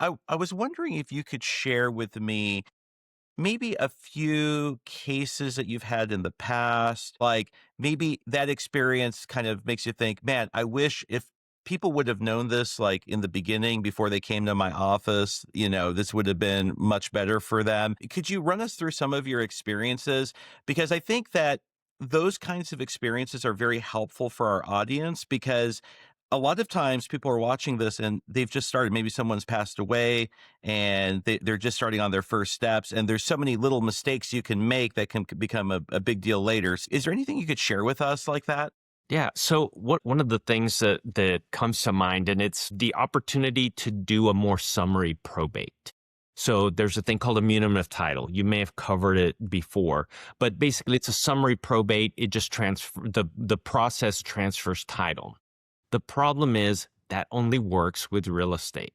I was wondering if you could share with me maybe a few cases that you've had in the past, like maybe that experience kind of makes you think, man, I wish if people would have known this like in the beginning before they came to my office, this would have been much better for them. Could you run us through some of your experiences? Because I think that those kinds of experiences are very helpful for our audience because a lot of times people are watching this and they've just started, maybe someone's passed away and they're just starting on their first steps. And there's so many little mistakes you can make that can become a big deal later. Is there anything you could share with us like that? Yeah. So one of the things that comes to mind, and it's the opportunity to do a more summary probate. So there's a thing called a Muniment of Title. You may have covered it before, but basically it's a summary probate. It just the process transfers title. The problem is that only works with real estate.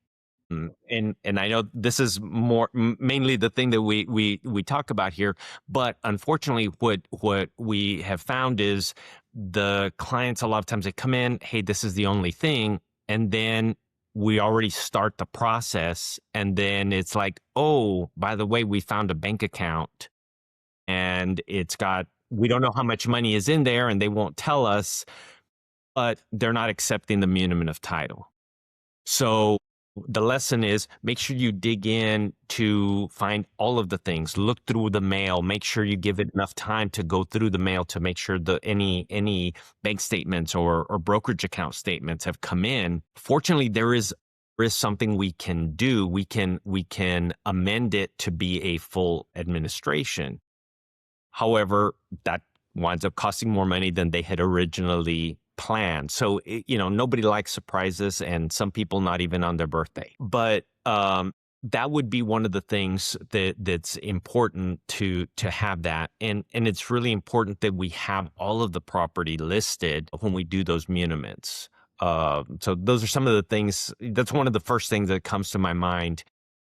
And I know this is mainly the thing that we talk about here, but unfortunately, what we have found is the clients a lot of times they come in, hey, this is the only thing, and then we already start the process, and then it's like, oh, by the way, we found a bank account, and we don't know how much money is in there, and they won't tell us, but they're not accepting the Muniment of Title. So the lesson is make sure you dig in to find all of the things, look through the mail, make sure you give it enough time to go through the mail to make sure that any bank statements or brokerage account statements have come in. Fortunately, there is something we can do. We can amend it to be a full administration. However, that winds up costing more money than they had originally planned. So, nobody likes surprises, and some people not even on their birthday. But that would be one of the things that's important to have that. And it's really important that we have all of the property listed when we do those muniments. So those are some of the things. That's one of the first things that comes to my mind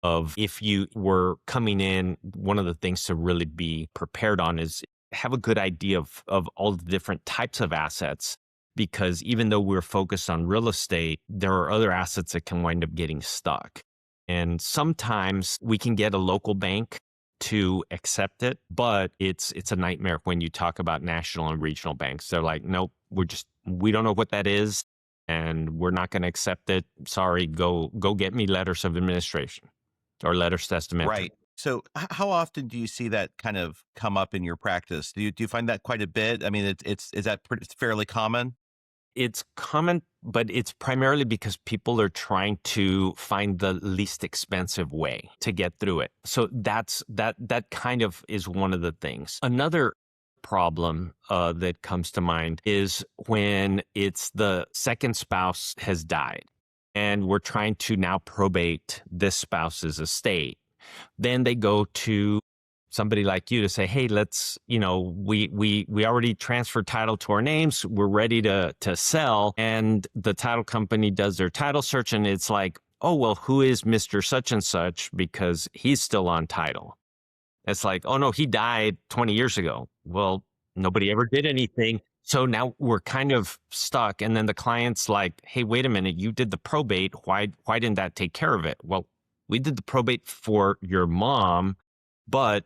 of if you were coming in, one of the things to really be prepared on is have a good idea of all the different types of assets. Because even though we're focused on real estate, there are other assets that can wind up getting stuck. And sometimes we can get a local bank to accept it, but it's a nightmare when you talk about national and regional banks. They're like, nope, we don't know what that is, and we're not going to accept it. Sorry, go get me letters of administration or letters testamentary. Right. So how often do you see that kind of come up in your practice? Do you find that quite a bit? I mean, is that fairly common? It's common, but it's primarily because people are trying to find the least expensive way to get through it. So that kind of is one of the things. Another problem that comes to mind is when it's the second spouse has died and we're trying to now probate this spouse's estate. Then they go to somebody like you to say, hey, let's, we already transferred title to our names. We're ready to sell. And the title company does their title search and it's like, oh, well, who is Mr. Such and Such because he's still on title. It's like, oh no, he died 20 years ago. Well, nobody ever did anything. So now we're kind of stuck. And then the client's like, hey, wait a minute, you did the probate. Why didn't that take care of it? Well, we did the probate for your mom, but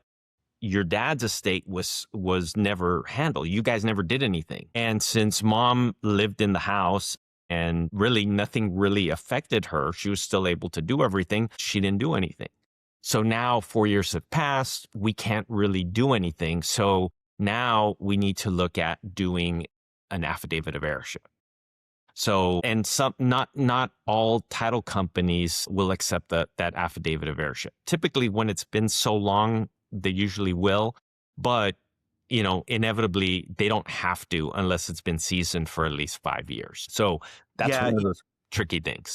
your dad's estate was never handled. You guys never did anything. And since mom lived in the house and really nothing really affected her, she was still able to do everything. She didn't do anything. So now 4 years have passed. We can't really do anything. So now we need to look at doing an affidavit of heirship. So, and not all title companies will accept that affidavit of heirship. Typically, when it's been so long, they usually will, but inevitably they don't have to unless it's been seasoned for at least 5 years. So that's Yeah, one of those tricky things.